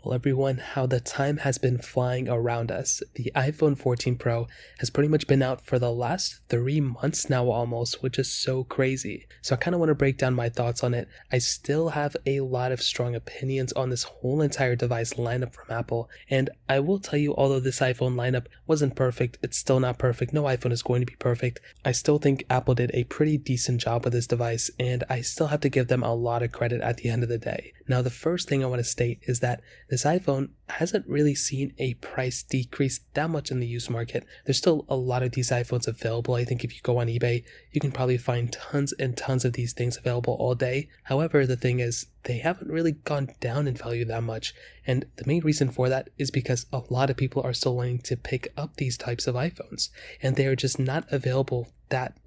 Well, everyone, how the time has been flying around us. The iPhone 14 Pro has pretty much been out for the last 3 months now almost, which is so crazy. So I kind of want to break down my thoughts on it. I still have a lot of strong opinions on this whole entire device lineup from Apple. And I will tell you, although this iPhone lineup wasn't perfect, it's still not perfect. No iPhone is going to be perfect. I still think Apple did a pretty decent job with this device, and I still have to give them a lot of credit at the end of the day. Now, the first thing I want to state is that this iPhone hasn't really seen a price decrease that much in the used market. There's still a lot of these iPhones available. I think if you go on eBay, you can probably find tons and tons of these things available all day. However, the thing is, they haven't really gone down in value that much. And the main reason for that is because a lot of people are still wanting to pick up these types of iPhones, and they are just not available that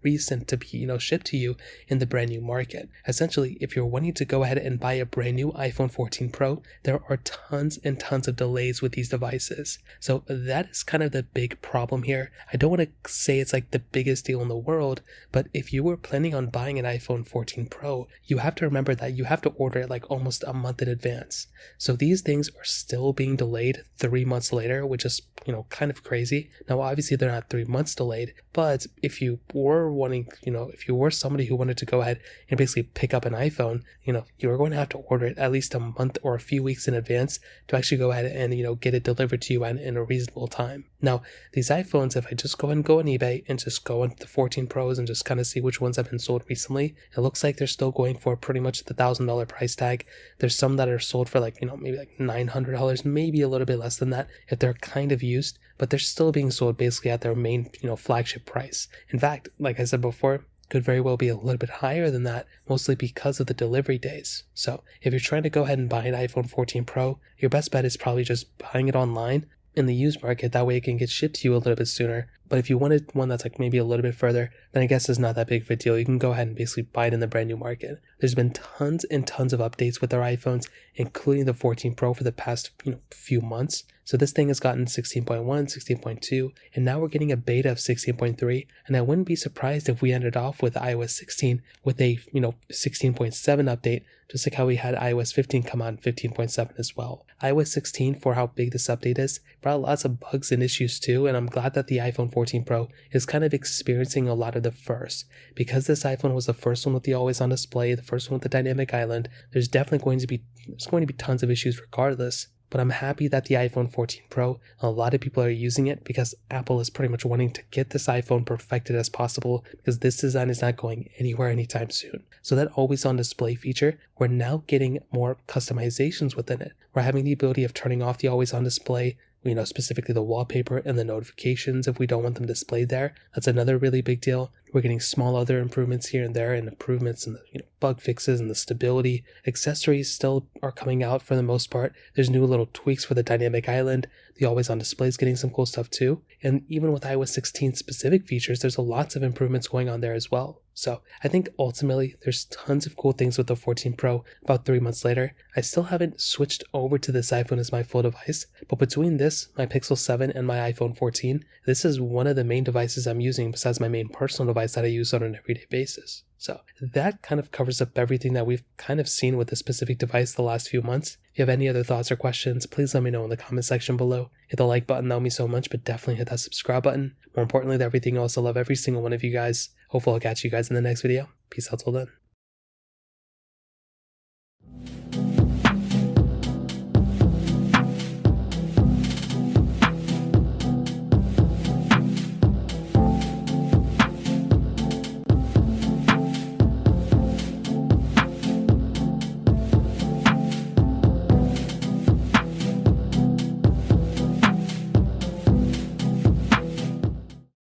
recent to be shipped to you in the brand new market. Essentially, if you're wanting to go ahead and buy a brand new iPhone 14 Pro, there are tons and tons of delays with these devices. So that is kind of the big problem here. I don't want to say it's like the biggest deal in the world, but if you were planning on buying an iPhone 14 Pro, you have to remember that you have to order it like almost a month in advance. So these things are still being delayed 3 months later, which is kind of crazy. Now obviously they're not 3 months delayed, but if you were wanting, if you were somebody who wanted to go ahead and basically pick up an iPhone, you are going to have to order it at least a month or a few weeks in advance to actually go ahead and, get it delivered to you in a reasonable time. Now, these iPhones, if I just go ahead and go on eBay and just go into the 14 Pros and just kind of see which ones have been sold recently, it looks like they're still going for pretty much the $1,000 price tag. There's some that are sold for maybe like $900, maybe a little bit less than that if they're kind of used, but they're still being sold basically at their main, flagship price. In fact, like I said before, could very well be a little bit higher than that, mostly because of the delivery days. So if you're trying to go ahead and buy an iPhone 14 Pro, your best bet is probably just buying it online in the used market. That way it can get shipped to you a little bit sooner. But if you wanted one that's maybe a little bit further, then I guess it's not that big of a deal. You can go ahead and basically buy it in the brand new market. There's been tons and tons of updates with our iPhones, including the 14 Pro for the past few months. So this thing has gotten 16.1, 16.2, and now we're getting a beta of 16.3. And I wouldn't be surprised if we ended off with iOS 16 with a 16.7 update, just like how we had iOS 15 come out in 15.7 as well. iOS 16, for how big this update is, brought lots of bugs and issues too, and I'm glad that the iPhone 14 Pro is kind of experiencing a lot of the first. Because this iPhone was the first one with the always on display, the first one with the dynamic island, there's definitely going to be tons of issues regardless. But I'm happy that the iPhone 14 Pro, a lot of people are using it because Apple is pretty much wanting to get this iPhone perfected as possible, because this design is not going anywhere anytime soon. So that always on display feature, we're now getting more customizations within it. We're having the ability of turning off the always on display, specifically the wallpaper and the notifications if we don't want them displayed there. That's another really big deal. We're getting small other improvements here and there, and improvements in the bug fixes and the stability. Accessories still are coming out for the most part. There's new little tweaks for the dynamic island. The always on display is getting some cool stuff too. And even with iOS 16 specific features, there's lots of improvements going on there as well. So I think ultimately there's tons of cool things with the 14 Pro about 3 months later. I still haven't switched over to this iPhone as my full device, but between this, my Pixel 7 and my iPhone 14, this is one of the main devices I'm using besides my main personal device that I use on an everyday basis. So that kind of covers up everything that we've kind of seen with this specific device the last few months. If you have any other thoughts or questions, please let me know in the comment section below. Hit the like button, that would mean so much, but definitely hit that subscribe button. More importantly than everything else, I love every single one of you guys. Hopefully I'll catch you guys in the next video. Peace out till then.